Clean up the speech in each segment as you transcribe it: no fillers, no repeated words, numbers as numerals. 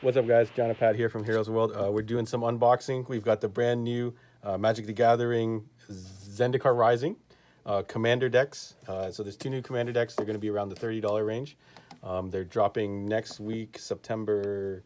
What's up, guys? John and Pat here from Heroes World. We're doing some unboxing. We've got the brand new Magic the Gathering Zendikar Rising Commander decks. So there's two new Commander decks. They're going to be around the $30 range. They're dropping next week, September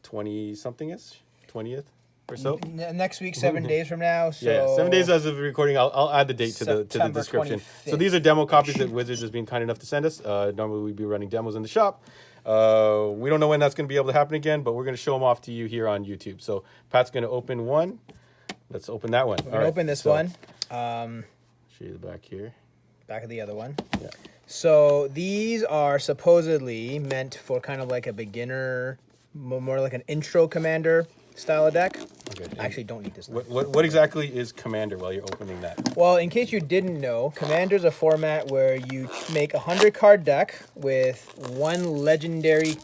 20-something-ish, 20th or so. Next week, 7 days from now. So yeah, 7 days as of recording. I'll add the date to the description. 25th. So these are demo copies that Wizards has been kind enough to send us. Normally we'd be running demos in the shop. We don't know when that's going to be able to happen again, but we're going to show them off to you here on YouTube. So Pat's going to open one. Let's open that one. We're going to open this one. Show you the back here. Back of the other one. Yeah. So these are supposedly meant for kind of like a beginner, more like an intro commander style of deck. Okay. I actually don't need this. What exactly is Commander while you're opening that? Well, in case you didn't know, Commander is a format where you make a 100-card deck with one legendary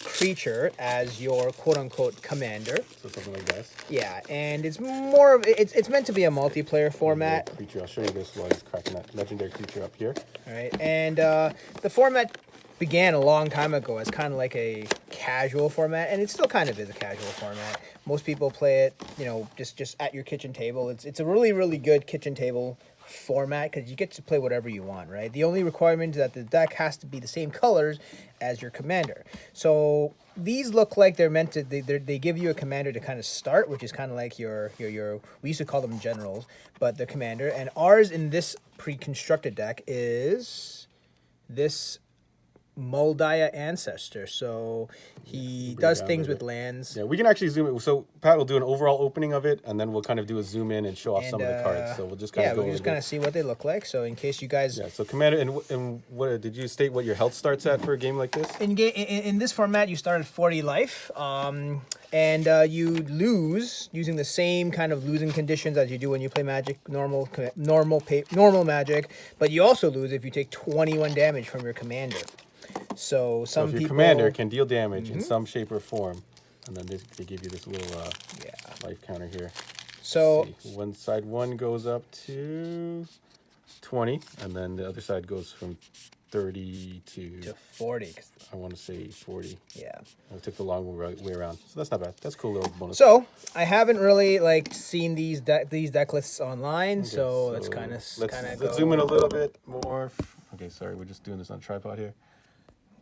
creature as your quote-unquote commander. So something like this. Yeah, and it's more of it's meant to be a multiplayer format. Creature. I'll show you this while he's cracking that legendary creature up here. All right, and the format began a long time ago as kind of like a casual format, and it still kind of is a casual format. Most people play it, you know, just at your kitchen table. It's a really good kitchen table format because you get to play whatever you want, right? The only requirement is that the deck has to be the same colors as your commander. So these look like they're meant to. They give you a commander to kind of start, which is kind of like your we used to call them generals, but the commander. And ours in this pre-constructed deck is this Moldiah Ancestor. So he does things with lands. Yeah, we can actually zoom in. So Pat will do an overall opening of it, and then we'll kind of do a zoom in and show off some of the cards. So we'll just kind of go. Yeah, we'll just kind of see what they look like. So in case you guys, yeah. So Commander, and what did you state? What your health starts at for a game like this? In this format, you start at 40 life, and you lose using the same kind of losing conditions as you do when you play Magic, normal Magic. But you also lose if you take 21 damage from your commander. So some if your people, commander can deal damage in some shape or form, and then they give you this little life counter here. So one side goes up to 20, and then the other side goes from 30 to 40. I want to say 40. Yeah. I took the long way around, so that's not bad. That's a cool little bonus. So I haven't really seen these deck lists online, okay, so let's kind of let's zoom in a little bit more. Okay, sorry, we're just doing this on tripod here.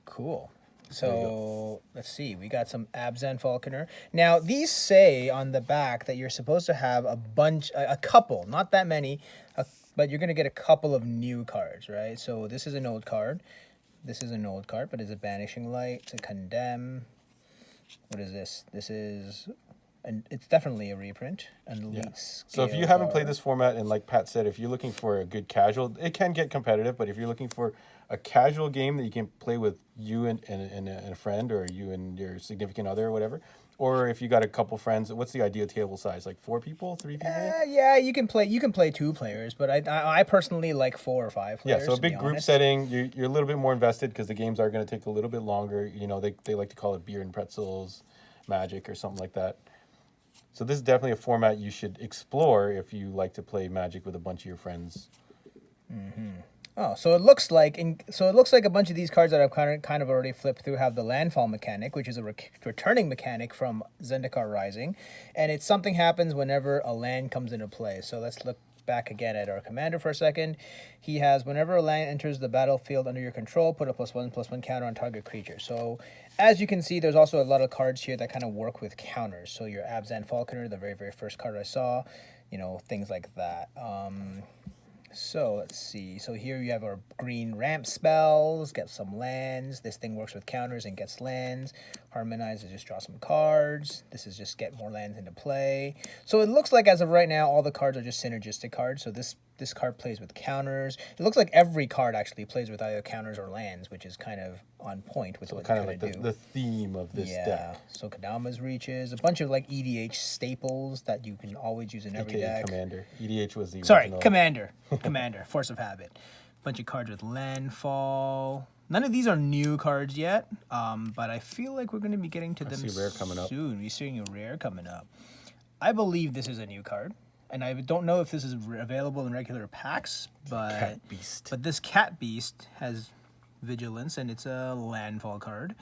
Cool. So let's see. We got some Abzan Falconer. Now these say on the back that you're supposed to have a couple, not that many, but you're gonna get a couple of new cards, right? So this is an old card. This is an old card, but it's a Banishing Light. It's a Condemn. What is this? This is. And it's definitely a reprint. So if you haven't played this format, and like Pat said, if you're looking for a good casual, it can get competitive, but if you're looking for a casual game that you can play with you and a friend, or you and your significant other or whatever, or if you got a couple friends, what's the ideal table size? Like 4 people, 3 people? Yeah, you can play 2 players, but I personally like 4 or 5 players. Yeah, so a big group setting, you're a little bit more invested because the games are going to take a little bit longer. You know, they like to call it beer and pretzels Magic or something like that. So this is definitely a format you should explore if you like to play Magic with a bunch of your friends. Mm-hmm. Oh, so it looks like a bunch of these cards that I've kind of already flipped through have the Landfall Mechanic, which is a returning mechanic from Zendikar Rising, and it's something happens whenever a land comes into play. So let's look back again at our commander for a second. He has whenever a land enters the battlefield under your control, put a +1/+1 counter on target creature. So as you can see, there's also a lot of cards here that kind of work with counters. So your Abzan Falconer, the very first card I saw, you know, things like that. So let's see. So here you have our green ramp spells, get some lands. This thing works with counters and gets lands. Harmonize is just draw some cards. This is just get more lands into play. So it looks like as of right now, all the cards are just synergistic cards. So this card plays with counters. It looks like every card actually plays with either counters or lands, which is kind of on point with what kind you're of like the theme of this deck. Yeah, so Kadama's Reaches, a bunch of like EDH staples that you can always use in every deck. Commander. EDH was the original. Commander, Force of Habit. Bunch of cards with Landfall. None of these are new cards yet, but I feel like we're going to be getting to them rare coming up. soon. We're seeing a rare coming up. I believe this is a new card. And I don't know if this is available in regular packs, but this Cat Beast has Vigilance, and it's a landfall card.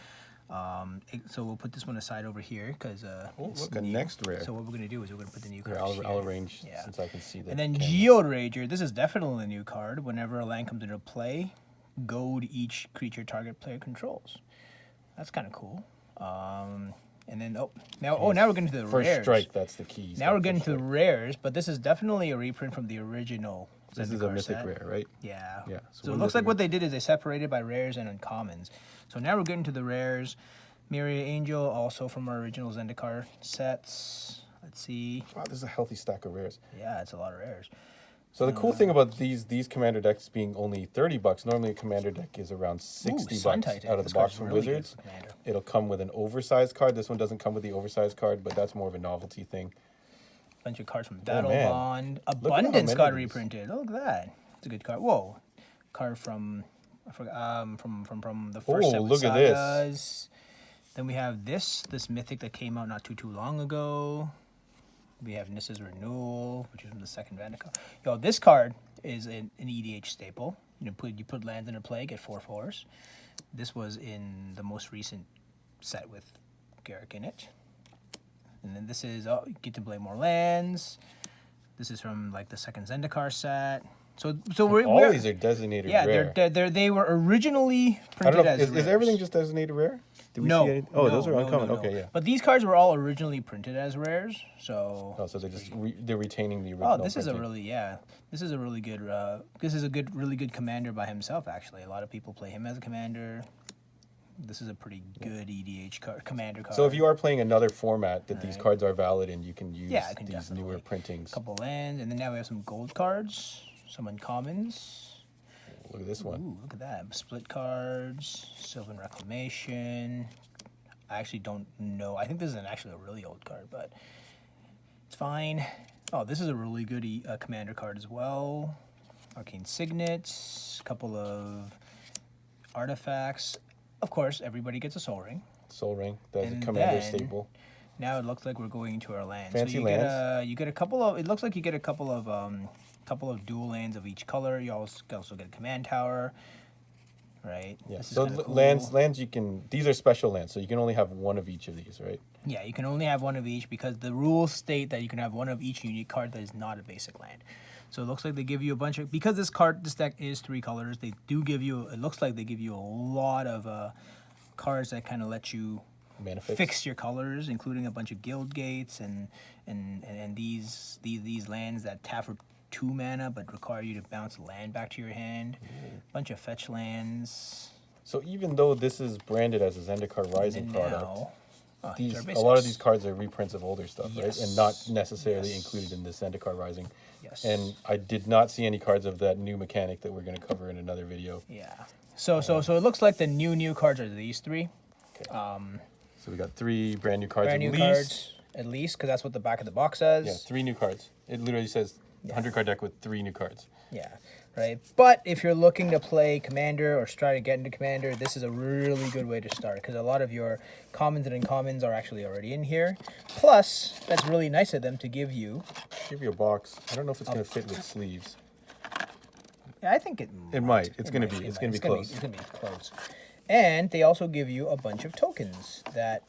So we'll put this one aside over here because look, a next rare. So what we're gonna do is we're gonna put the new Here, cards. I'll arrange since I can see that. And then Geode Rager. This is definitely a new card. Whenever a land comes into play, goad each creature target player controls. That's kind of cool. And then now we're getting to the First rares. strike, that's the key. Now we're getting to the rares, but this is definitely a reprint from the original. This is a mythic set. rare, right? Yeah. Yeah. So it looks like what they did is they separated by rares and uncommons. So now we're getting to the rares. Myriad Angel, also from our original Zendikar sets. Let's see. Wow, this is a healthy stack of rares. Yeah, it's a lot of rares. So the cool thing about these commander decks being only $30, normally a commander deck is around $60 out of the box from Wizards. It'll come with an oversized card. This one doesn't come with the oversized card, but that's more of a novelty thing. Bunch of cards from Battle Bond. Abundance got reprinted. Oh, look at that. It's a good card. Whoa. Card from from the first set with look Sagas. At this. Then we have this mythic that came out not too long ago. We have Nissa's Renewal, which is from the second Zendikar. Yo, this card is an EDH staple. You put lands into play, get 4/4s. This was in the most recent set with Garrick in it. And then this is you get to play more lands. This is from like the second Zendikar set. So all these are designated rare. Yeah, they were originally printed as is everything just designated rare? No. Those are uncommon. No. Okay, yeah. But these cards were all originally printed as rares, so. Oh, so they're just they're retaining the original. Oh, this printing. is a really good. This is a really good commander by himself. Actually, a lot of people play him as a commander. This is a pretty good EDH commander card. So if you are playing another format that these cards are valid in, you can use these definitely. newer printings. Couple lands, and then now we have some gold cards, some uncommons. Look at this one. Ooh, look at that. Split cards, Sylvan Reclamation. I actually don't know. I think this is actually a really old card, but it's fine. Oh, this is a really good commander card as well. Arcane Signets, a couple of artifacts. Of course, everybody gets a Soul Ring. Soul Ring, that's a commander staple. Now it looks like we're going into our lands. Fancy lands. You get a couple of. It looks like you get a couple of dual lands of each color. You also get a command tower, right? Yeah. So cool. lands you can. These are special lands, so you can only have one of each of these, right? Yeah, you can only have one of each because the rules state that you can have one of each unique card that is not a basic land. So it looks like they give you a bunch of, because this deck is 3 colors. They do give you. It looks like they give you a lot of cards that kind of let you fix your colors, including a bunch of guild gates and these lands that tap for 2 mana but require you to bounce land back to your hand. Bunch of fetch lands. So even though this is branded as a Zendikar Rising product, a lot of these cards are reprints of older stuff, right? And not necessarily included in this Zendikar Rising. Yes. And I did not see any cards of that new mechanic that we're going to cover in another video. Yeah. So it looks like the new cards are these 3. Okay. So we got 3 brand new cards at least, because that's what the back of the box says. Yeah, 3 new cards. It literally says 100 card deck with 3 new cards. Yeah, right. But if you're looking to play Commander or try to get into Commander, this is a really good way to start because a lot of your commons and uncommons are actually already in here. Plus, that's really nice of them to give you a box. I don't know if it's going to fit with sleeves. Yeah, I think it might. It's going to be close. It's going to be close. And they also give you a bunch of tokens that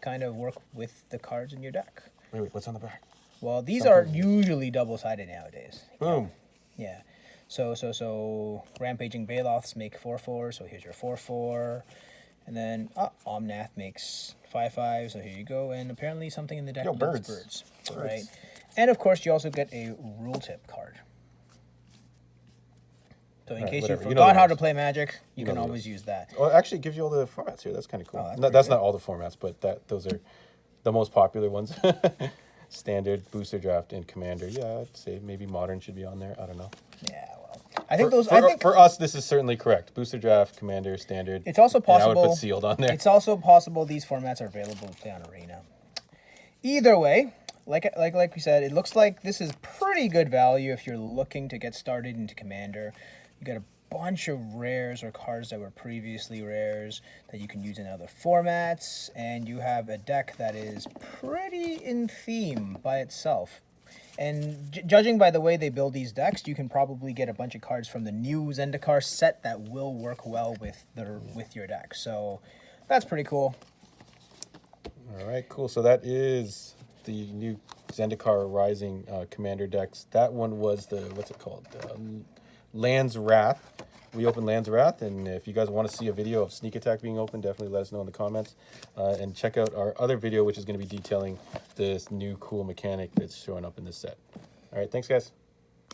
kind of work with the cards in your deck. Wait, what's on the back? Well, these are usually double-sided nowadays. Boom. Yeah. So Rampaging Baloths make 4/4, so here's your 4/4. And then Omnath makes 5/5, so here you go. And apparently something in the deck birds. Right. And of course you also get a rule tip card. So in case you forgot how to play Magic, you can always use that. Well, it actually gives you all the formats here. That's kind of cool. That's not all the formats, but those are the most popular ones. Standard, Booster Draft, and Commander. Yeah, I'd say maybe Modern should be on there. I don't know. Yeah, well, I think for us, this is certainly correct. Booster Draft, Commander, Standard. It's also possible. And I would put Sealed on there. It's also possible these formats are available to play on Arena. Either way, like we said, it looks like this is pretty good value if you're looking to get started into Commander. You got a bunch of rares or cards that were previously rares that you can use in other formats, and you have a deck that is pretty in theme by itself. And judging by the way they build these decks, you can probably get a bunch of cards from the new Zendikar set that will work well with your deck. So That's pretty cool. All right, cool. So that is the new Zendikar Rising Commander decks. That one was the, what's it called? Land's Wrath. We opened Land's Wrath, and if you guys want to see a video of Sneak Attack being opened, definitely let us know in the comments. And check out our other video, which is going to be detailing this new cool mechanic that's showing up in this set. All right, thanks, guys.